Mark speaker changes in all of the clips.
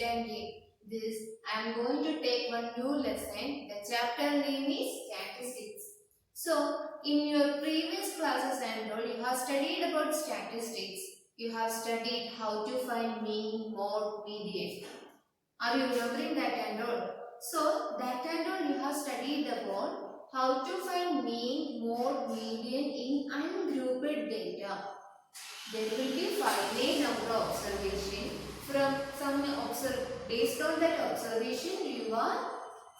Speaker 1: student. This I am going to take one new lesson. The chapter name is statistics. So, in your previous classes and all, you have studied about statistics. You have studied how to find mean, mode, median. Are you remembering that and all? So, that and all you have studied about how to find mean, mode, median in ungrouped data. There will be finite number of observation. From based on that observation, you are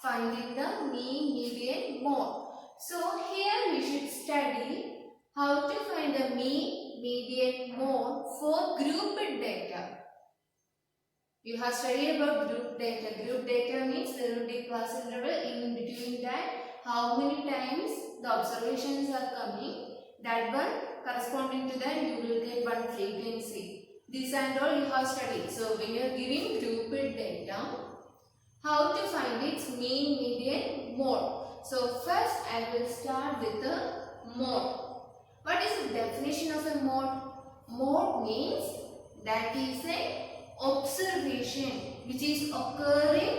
Speaker 1: finding the mean, median, mode. So here we should study how to find the mean, median, mode for grouped data. You have studied about group data. Group data means there will be class interval in between that. How many times the observations are coming, that one corresponding to that you will get one frequency. This and all you have studied. So when you are giving grouped data, how to find its mean, median, mode. So first I will start with the mode. What is the definition of a mode? Mode means that is a observation which is occurring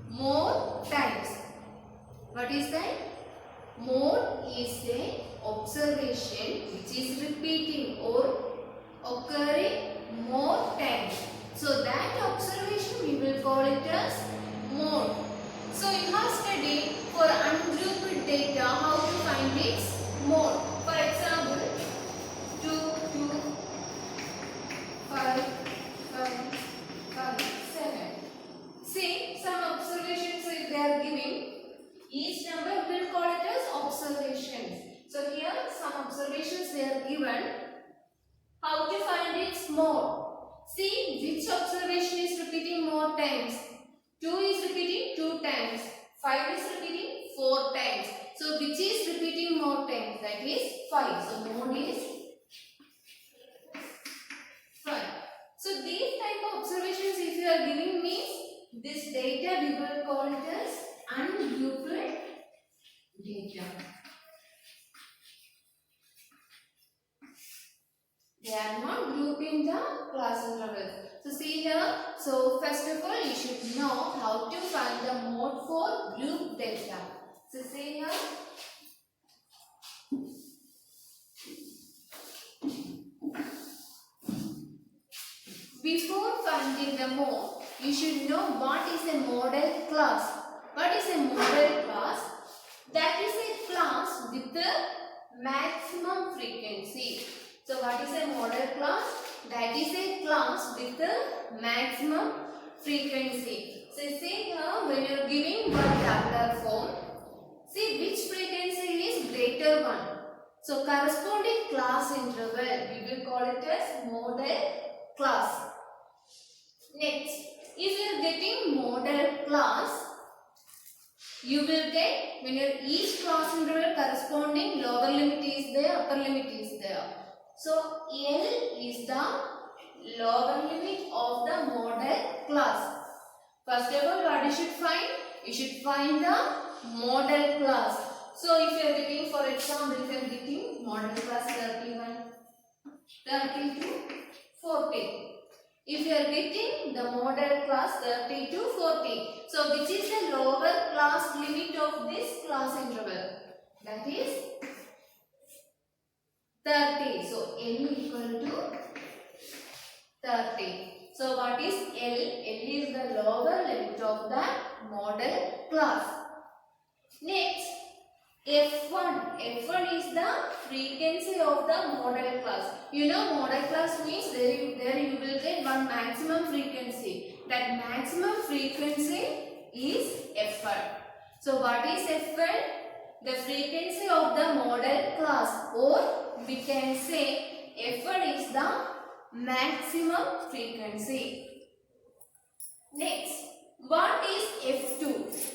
Speaker 1: more times. What is that? Mode is a observation which is repeating or occurring more times. So that observation we will call it as mode. So you have studied for ungrouped data how to find its mode. For example, 2, 2, 5, 7. See, some observations if they are giving, each number we will call it as observations. So here some observations they are given. How to find its mode? See which observation is repeating more times. 2 is repeating 2 times. 5 is repeating 4 times. So which is repeating more times? That is 5. So mode is 5. So these type of observations if you are giving me, this data we will call it as ungrouped data. They are not grouping the class intervals. So see here, so first of all you should know how to find the mode for group data. So see here, before finding the mode, you should know what is a model class. What is a model class? That is a class with the maximum frequency. So what is a model class? That is a class with the maximum frequency. So see here, when you are giving one tabular form, see which frequency is greater one. So corresponding class interval, we will call it as model class. Next, if you are getting model class, you will get when your each class interval corresponding lower limit is there, upper limit is there. So L is the lower limit of the model class. First of all, what you should find? You should find the model class. So if you are getting, for example, if you are getting model class 31, 32, 40. If you are getting the model class 30 to 40. So which is the lower class limit of this class interval? That is 30. So L equal to 30. So what is L? L is the lower limit of the model class. Next, F1. F1 is the frequency of the model class. You know model class means there you will get one maximum frequency. That maximum frequency is F1. So what is F1? The frequency of the model class, or we can say F1 is the maximum frequency. Next, what is F2?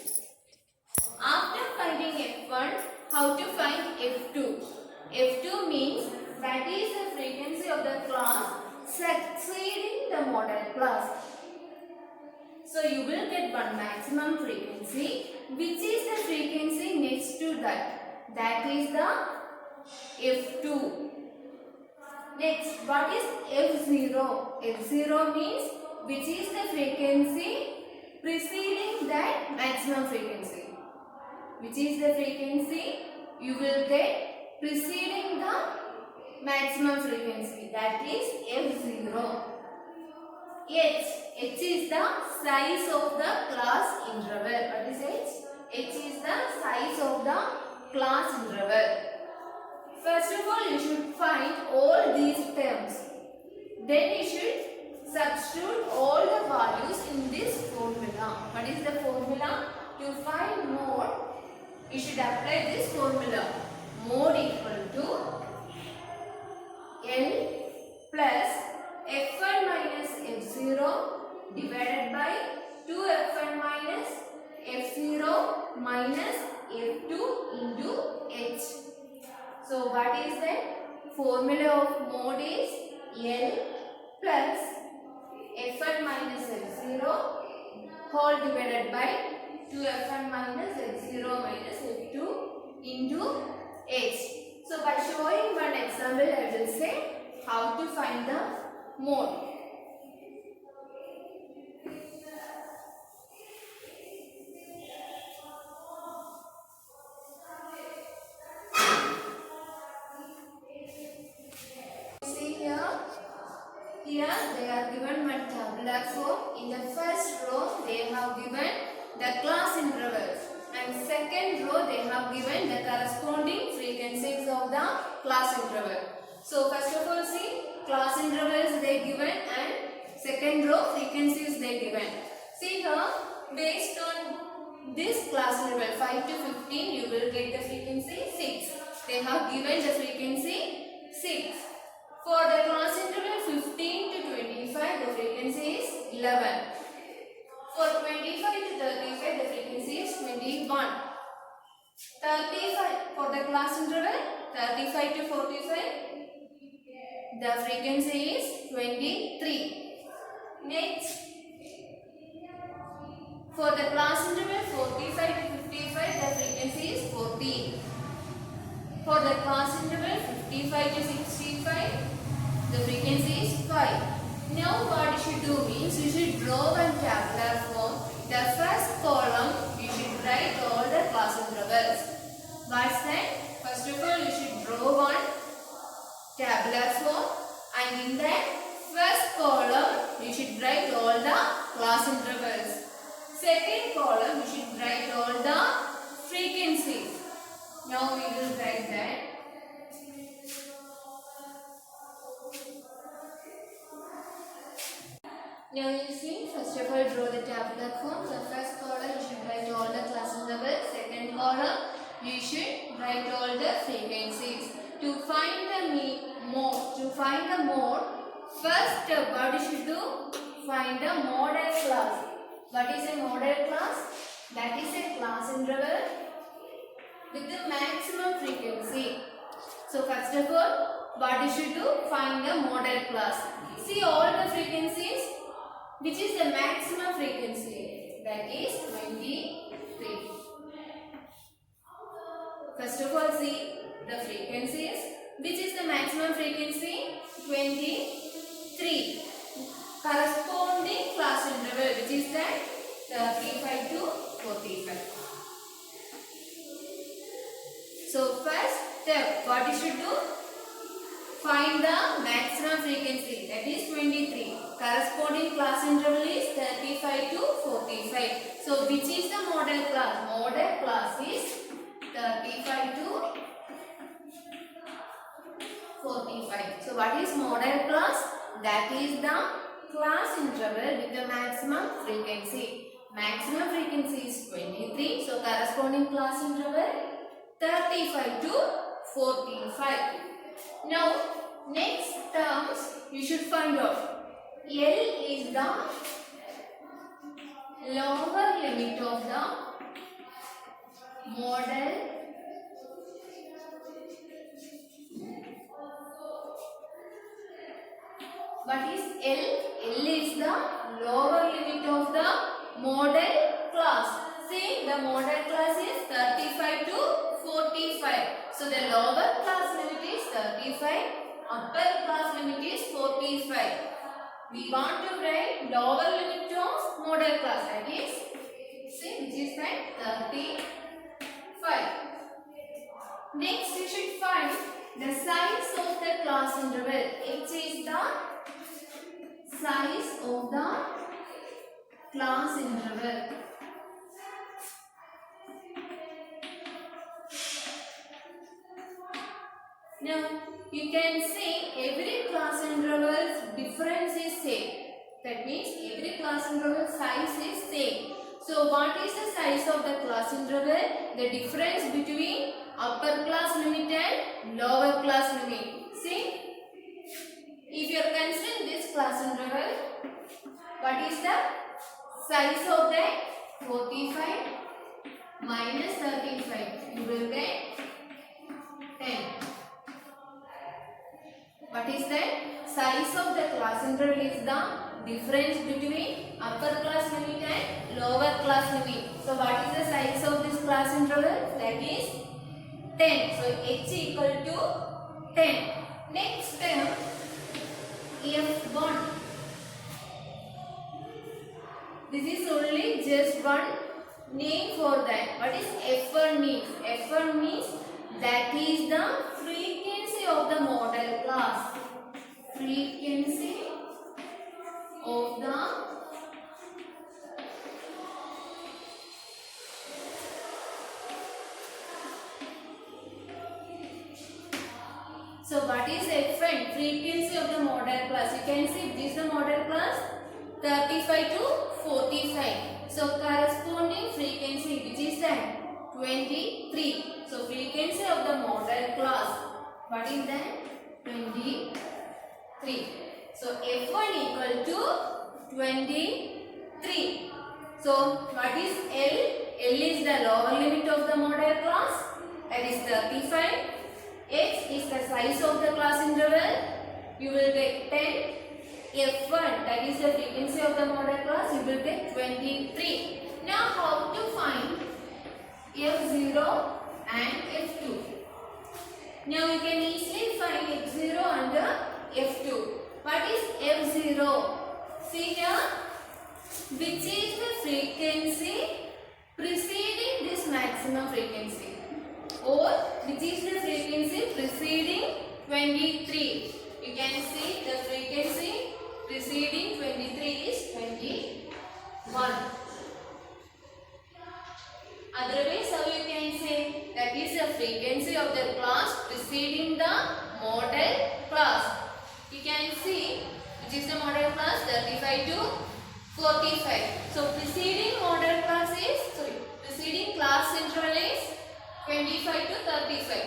Speaker 1: After finding F1, how to find F2? F2 means that is the frequency of the class succeeding the model class. So you will get one maximum frequency. Which is the frequency next to that? That is the F2. Next, what is F0? F0 means which is the frequency preceding that maximum frequency. Which is the frequency you will get preceding the maximum frequency, that is F0. H is the size of the class interval. What is H? H is the size of the class interval. First of all, you should find all these terms. Then you should substitute all the values in this formula. What is the formula? To find mode, you should apply this formula. Mode equal to L plus F1 minus F0 divided by 2F1 minus F0 minus F2 into H. So what is the formula of mode is L plus F1 minus F0 whole divided by 2F1 minus F0 minus F2 into H. So by showing one example, I will say how to find the mode. See here they are given one tabular form. In the first row they have given the class intervals, and second row they have given the corresponding frequencies of the class interval. So first of all, see, class intervals they given, and second row frequencies they given. See here, based on this class interval 5 to 15, you will get the frequency 6. They have given the frequency 6. For the class interval 15 to 25, the frequency is 11. For 25 to 35, the frequency is 21. 35 for the class interval 35 to 45, the frequency is 23. Next, for the class interval 45 to 55, the frequency is 14. For the class interval 55 to 65, the frequency is 5. Now what you should do means, you should draw one tabular form. The first column you should write all the class intervals. What's that? First of all, you should draw one tabular form, and in that first column you should write all the class intervals. Second column you should write all the frequencies. Now we will write that. Now you see, first of all draw the tabular form. The first column you should write all the class intervals. Second column you should write all the frequencies. To find the mode, first what you should do? Find the model class. What is a model class? That is a class interval with the maximum frequency. So first of all, what you should do? Find the model class. See all the frequencies. Which is the maximum frequency? That is 23. First of all, see the frequencies. Which is the maximum frequency? 23. Corresponding class interval, which is that 35 to 45. So first step, what you should do? Find the maximum frequency, that is 23. Corresponding class interval is 35 to 45. So which is the model class? Model class is 35 to 45. So what is model class? That is the class interval with the maximum frequency. Maximum frequency is 23. So corresponding class interval 35 to 45. Now next terms you should find out. L is the lower limit of the model what is L? L is the lower limit of the model class. See, the model class is 35 to 45. So the lower class limit is 35, upper class limit is 45. we want to write lower limit of model class, that is, see, which is that 35. Next you should find the size of the class interval. H is the size of the class interval. Now you can see every class interval's difference is same. That means every class interval size is same. So what is the size of the class interval? The difference between upper class limit and lower class limit. See, if you are considering this class interval, what is the size of that? 45 minus 35. You will get 10. What is that? Size of the class interval is the difference between upper class limit and lower class limit. So what is the size of this class interval? That is 10. So h equal to 10. Next term, f1. This is only just one name for that. What is f1 means? f1 means that is the frequency of the model class. Frequency of the So what is f1? Frequency of the model class. You can see this is the model class 35 to 45. So corresponding frequency, which is that 23. So frequency of the model class, what is that? 23. So f1 equal to 23. So what is L? L is the lower limit of the model class, that is 35. X is the size of the class interval. You will get 10. F1, that is the frequency of the model class, you will get 23. Now how to find F0 and F2? Now you can easily find F0 under F2. What is F0? See here, which is the frequency preceding this maximum frequency, or which is the frequency preceding 23. You can see the frequency preceding 23 is 21. Otherwise, how you can say? That is the frequency of the class preceding the model class. You can see which is the model class 35 to 45. So preceding model class is, preceding class interval is 25 to 35.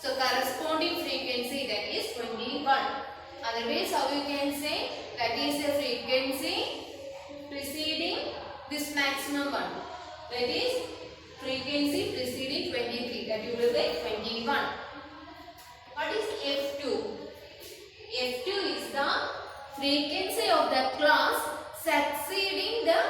Speaker 1: So corresponding frequency, that is 21. Otherwise, how you can say? That is the frequency preceding this maximum one. That is frequency preceding 23. That you will get 21. What is F2? F2 is the frequency of the class succeeding the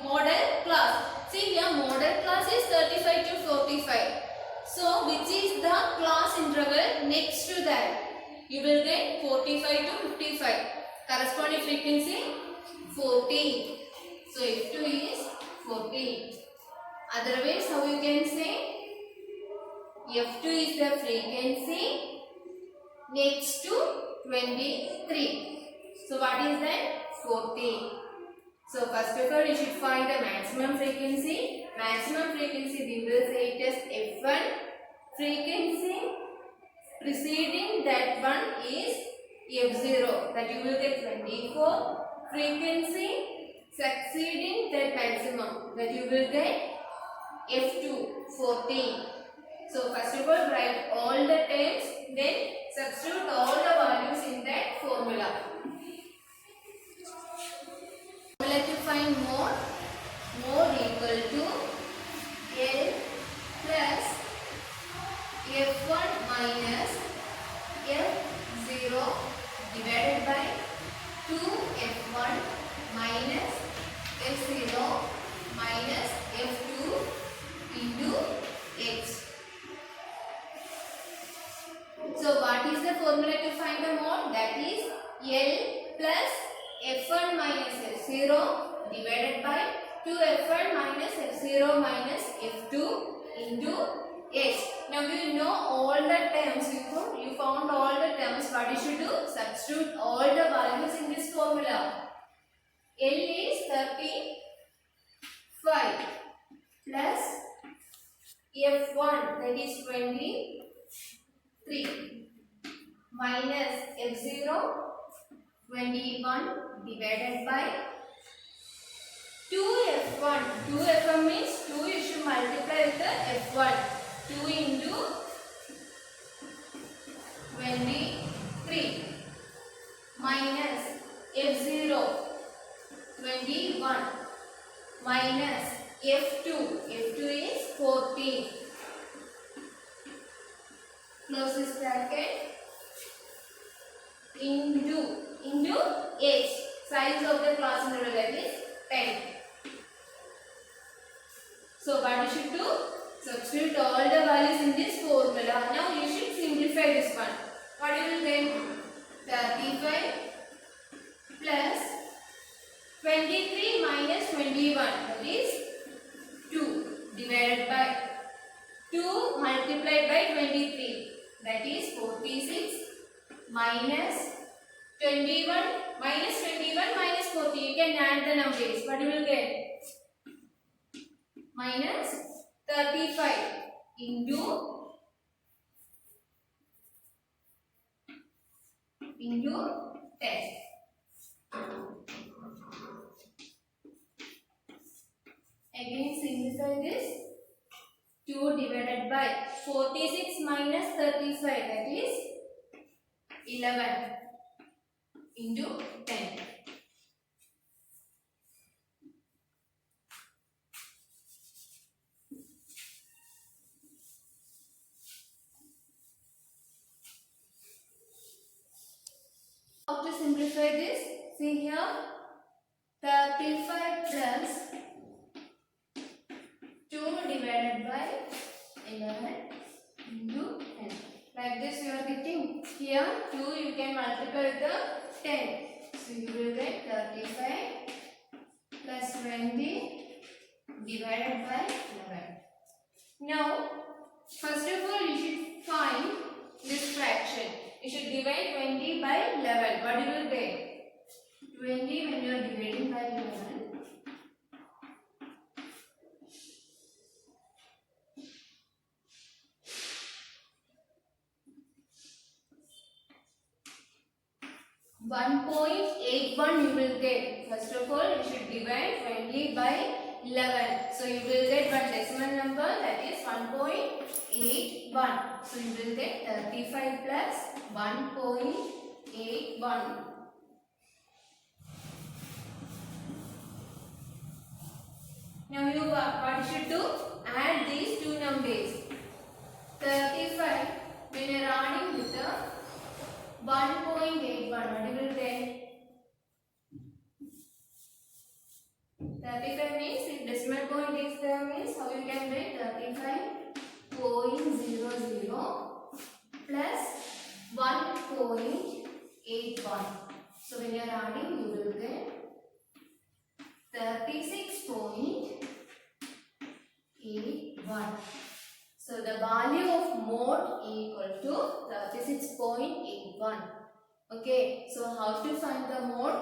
Speaker 1: model class. See here, model class is 35 to 45. So which is the class interval next to that? You will get 45 to 55. Corresponding frequency 40. So F2 is 40. Otherwise, how you can say? F2 is the frequency next to 23. So what is that? 40. So first of all, you should find the maximum frequency. Maximum frequency, we will say it as F1. Frequency preceding that one is F0. That you will get 24. Frequency succeeding that maximum. That you will get F2, 14. So first of all, write all the terms, then substitute all the values in that formula. Formula to find mode equal to L plus F1 minus F0 divided by 2F1 minus F0 minus F2 into X. So what is the formula to find the mode? That is L f0 divided by 2f1 minus f0 minus f2 into h. Now you know all the terms. You found all the terms. What you should do? Substitute all the values in this formula. L is 35 plus f1 that is 23 minus f0 21 divided by 2f1. 2f1 means 2 you should multiply with the f1. 2 into 23 minus f0 21 minus f2. f2 is 14. Close this bracket. Into h. Size of the class interval that is 10. So what you should do? Substitute all the values in this formula. Now you should simplify this one. What you will get? 35 plus 23 minus 21, that is 2 divided by 2 multiplied by 23, that is 46 minus 21 minus 40. You can add the numbers. What you will get? Minus 35 into 10. Again simplify this. 2 divided by 46 minus 35, that is 11 into 10. How to simplify this? See here, 35 plus 2 divided by 11 into 10. Like this you are getting. Here 2 you can multiply with the 10. So you will get 35 plus 20 divided by 11. Now first of all you should find this fraction. You should divide 20 by 11. What you will get? 20 when you are dividing by 11. 1.81 you will get. First of all, you should divide 20 by 11. So you will get one decimal number, that is 1.81. So you will get 35 plus 1.81. Now you what you should do? Add these two numbers. 35 when you are adding with the 1.81, what you will get? 35 means if decimal point is there means how you can write 35.00 plus 1.81. So when you are adding you will get 36.81. So the value of mode equal to 36.81. Okay, so how to find the mode?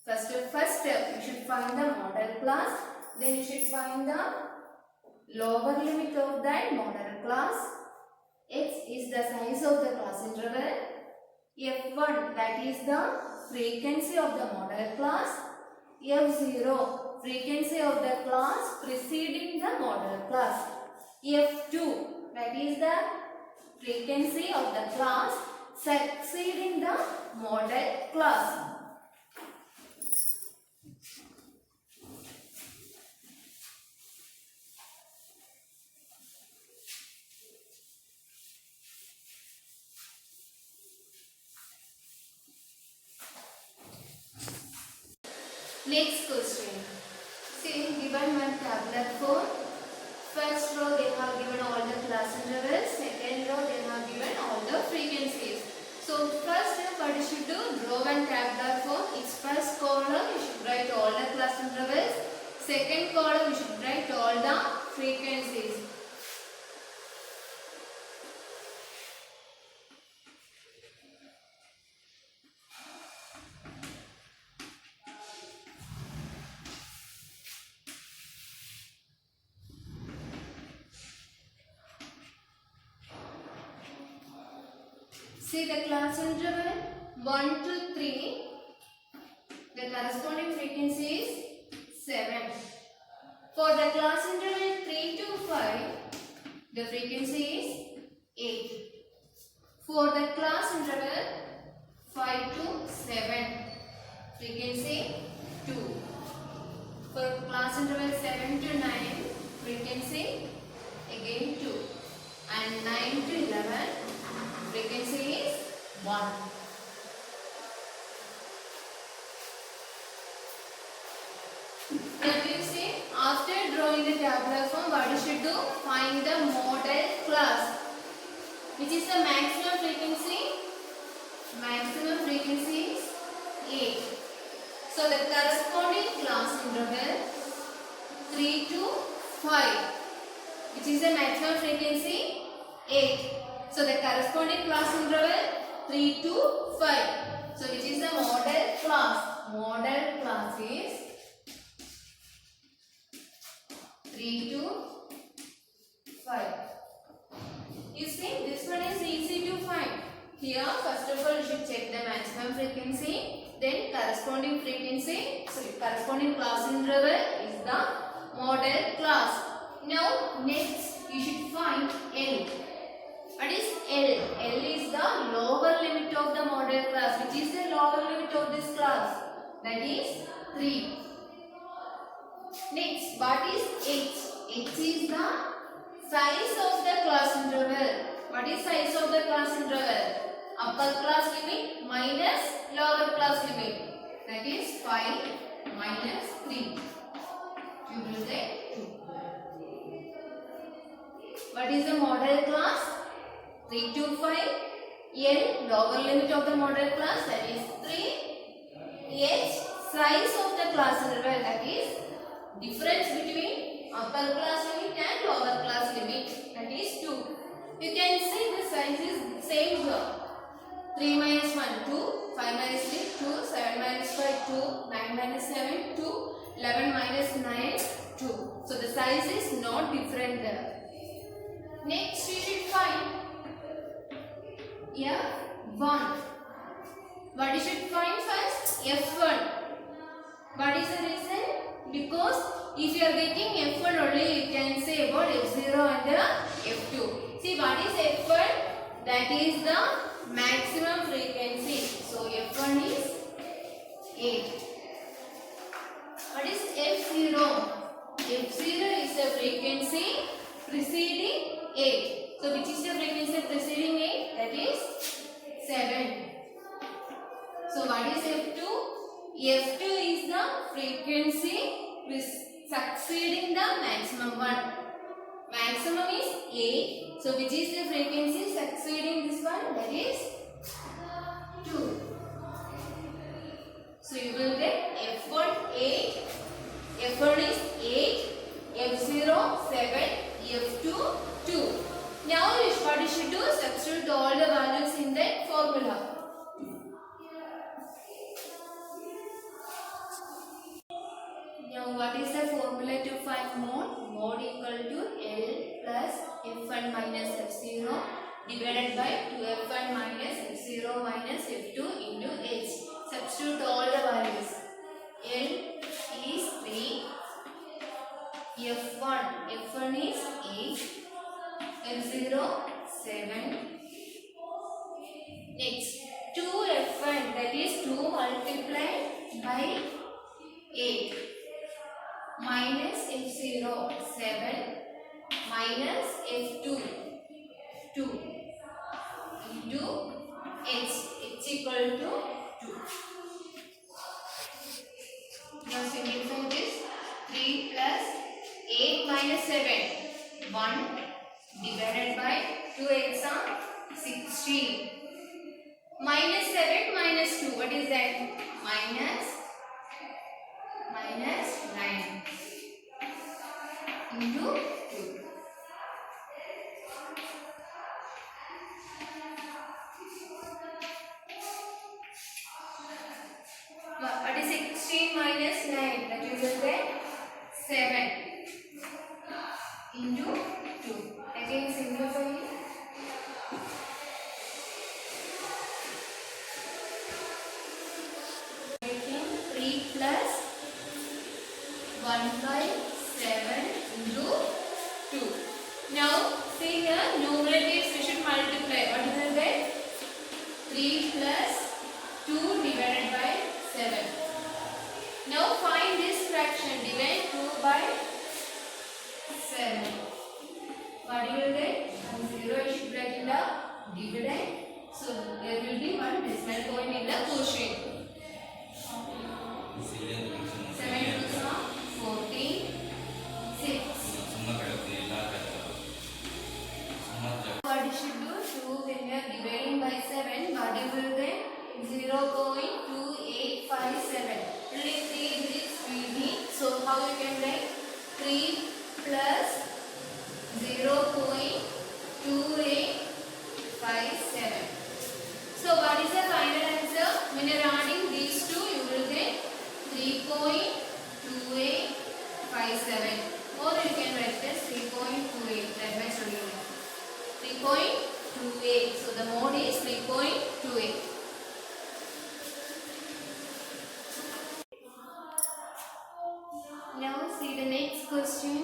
Speaker 1: First step, you should find the model class. Then you should find the lower limit of that model class. X is the size of the class interval. F1 that is the frequency of the model class. F0 frequency of the class preceding the model class. F2 that is the frequency of the class succeeding the model class. Next question. See, given one tabular form. First row they have given all the class intervals. Second row they have given all the frequencies. So first what you should do, draw one tabular form. Its first column you should write all the class intervals. Second column you should write all the frequencies. See the class interval 1 to 3. The corresponding frequency is 7. For the class interval 3 to 5, the frequency is 8. For the class interval 5 to 7, frequency 2. For class interval 7 to 9, frequency again 2. And 9 to 11, frequency is 1. Now you see, after drawing the tabular form, what you should do? Find the model class. Which is the maximum frequency? Maximum frequency is 8. So the corresponding class interval 3 to 5. Which is the maximum frequency? 8. So the corresponding class interval 3 to 5. So which is the model class? Model class is 3 to 5. You see, this one is easy to find. Here, first of all, you should check the maximum frequency. Then corresponding frequency, corresponding class interval is the model class. Now, next you should find L. What is L? L is the lower limit of the model class. Which is the lower limit of this class? That is 3. Next, what is H? H is the size of the class interval. What is size of the class interval? Upper class limit minus lower class limit. That is 5 minus 3. You will get 2. What is the model class? 3 to 5. L, lower limit of the model class, that is 3. H, size of the class interval, that is difference between upper class limit and lower class limit, that is 2. You can see the size is same here. 3 minus 1, 2, 5 minus 3, 2, 7 minus 5, 2, 9 minus 7, 2, 11 minus 9, 2. So the size is not different there. Next we should find F1. What you should find first? F1. What is the reason? Because if you are getting F1 only, you can say about F0 and F2. See, what is F1? That is the maximum frequency. So F1 is 8. What is F0? F0 is the frequency preceding 8. So which is the frequency preceding 8? That is 7. So what is F2? F2 is the frequency succeeding the maximum one. Maximum is 8. So which is the frequency succeeding this one? That is 2. So you will get F1 8. F1 is 8. F0 7. F2 2. Now what you should do? Substitute all the values in that formula. Now what is the formula to find mode? Mode equal to L plus F1 minus F0 divided by 2F1 minus F0 minus F2 into H. Substitute all the values. L is 3. F1 is 8. F0 7. Next 2F1, that is 2 multiplied by 8 minus F0 7 minus F2 2 into H equal to 2. Now simplify this. 3 plus 8 minus 7 1 divided by 2 8 are 16 Minus 7 minus 2. What is that? Minus 9 into 2. What is 16 minus 9? That you will get 7 into 2. Again simplify it. Making 3 plus 1 by 7 into 2. Now see here, numeratives we should multiply. What is it? 3 plus 2 divided by 7. Now find this fraction. Divide 2 by 7. What you will get? 0 you should break in the dividend. So there will be one decimal point in the quotient. 7 to 14. 6. What you should do? 2 when you are dividing by 7. What you will get? 0.2857. Only 3 digits will be. So how you can write? 3 plus 0.2857. So what is the final answer? When you are adding these two, you will get 3.2857. Or you can write as 3.28. That my solution. 3.28. So the mode is 3.28. Now see the next question.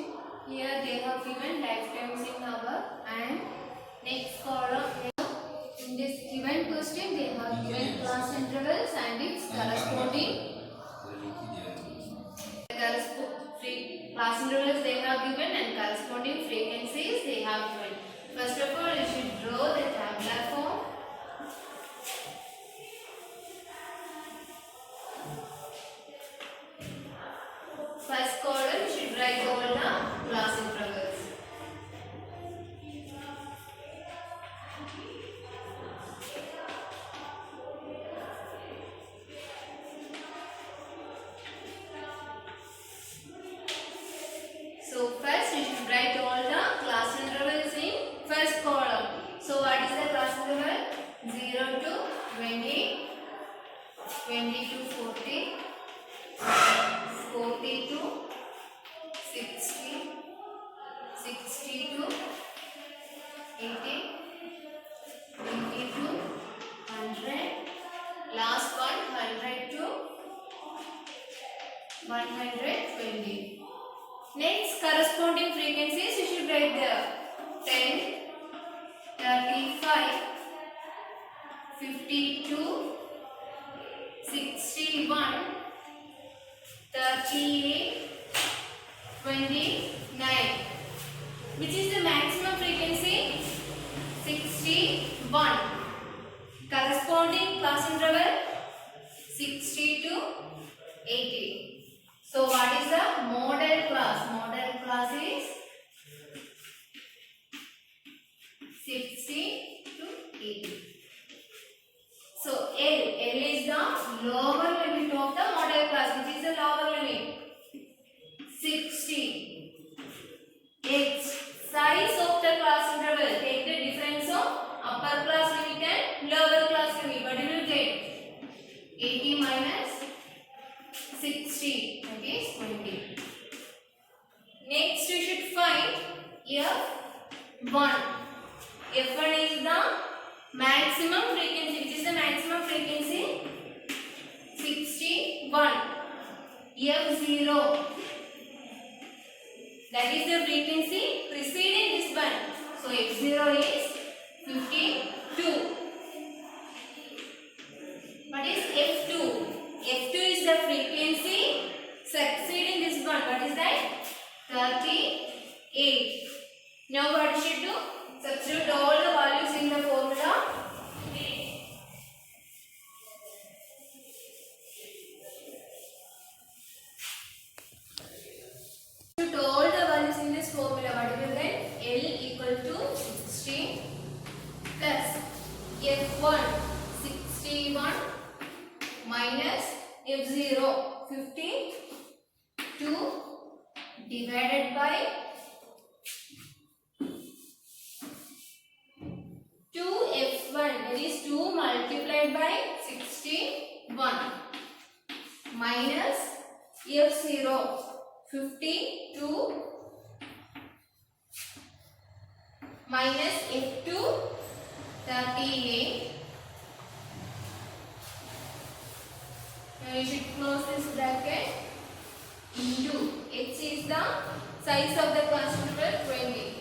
Speaker 1: Here they have given lifetimes in hour and next column. In this given question they have given class intervals and its corresponding class intervals they have given and corresponding frequencies they have given. First of all, you should draw the tabular form. First column you should write all the class intervals. So first you should write all the class intervals in first column. So what is the class interval? 0 to 20, 20 to 40, 40 to 60, 60 to 80, 80 to 100, last one 100 to 120. Next corresponding frequencies you should write there. 10, 35, 52, 61, 38, 29. Which is the maximum frequency? 61. Corresponding class interval? 60 to 80. So what is the model class? Model class is 60 to 80. So L is the lower limit of the model class. Which is the lower limit? 60. H, size of the class interval. Take the difference of upper class limit and lower class limit. What you will get? 80 minus 60. That is 20. Next you should find F1. F1 is the maximum frequency. Which is the maximum frequency? 61. F0. That is the frequency preceding this one. So F0 is 52. What is F2? F2 is the frequency succeeding this one. What is that? 38. Now what you should do? Substitute all the values in the formula. Substitute all the values in this formula. What you will get? L equal to 60 plus F1 60 divided by 2f1, that is 2 multiplied by 61 minus f0 52 minus f2 38. Now you should close this bracket into h is the size of the constituent 20.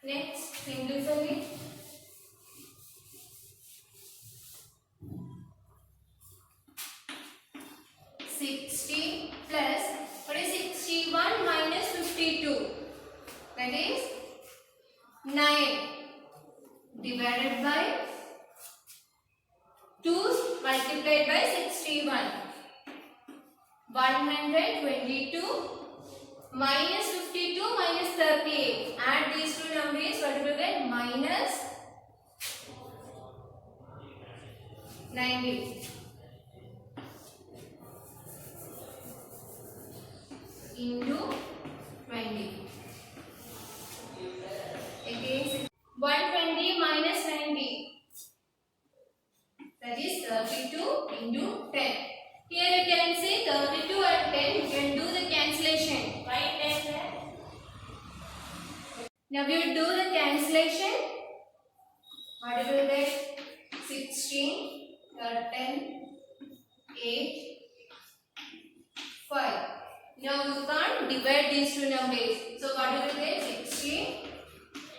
Speaker 1: Next, simplify it. Plus, what is 61 minus 52? That is 9 divided by 2 multiplied by 61. 122 minus 52 minus 38. Add these two numbers, what will get? Minus 90 into 20. Again 120 minus 90. That is 32 into 10. Here you can see 32 and 10. You can do the cancellation. Right 10 there. Now we will do the cancellation. What will get? 16, 10, 8, 5. Now you can't divide these two numbers. So what will get? 16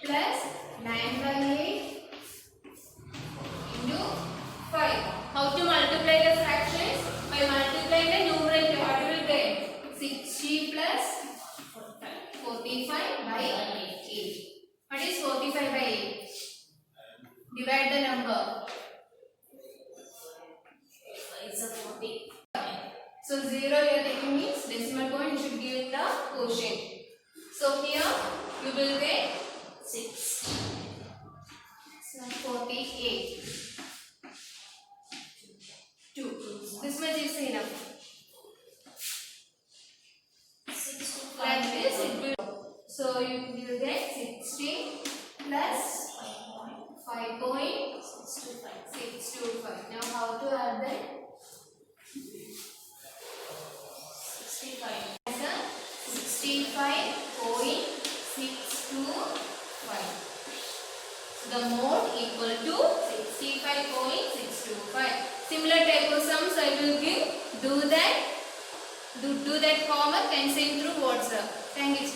Speaker 1: plus 9 by 8 into 5. How to multiply the fractions? By multiplying the numerator, what will get? 60 plus 45 by 8. What is 45 by 8? Divide the number. It's a 40. So 0 you are taking means decimal point you should give in the quotient. So here you will get 6. So 48. 2. This much is enough. Like this it will. So you will get 60 plus 5.625. Now how to add that? 65.625. The mode equal to 65.625. Similar type of sums I will give. Do that homework and send through WhatsApp. Thank you.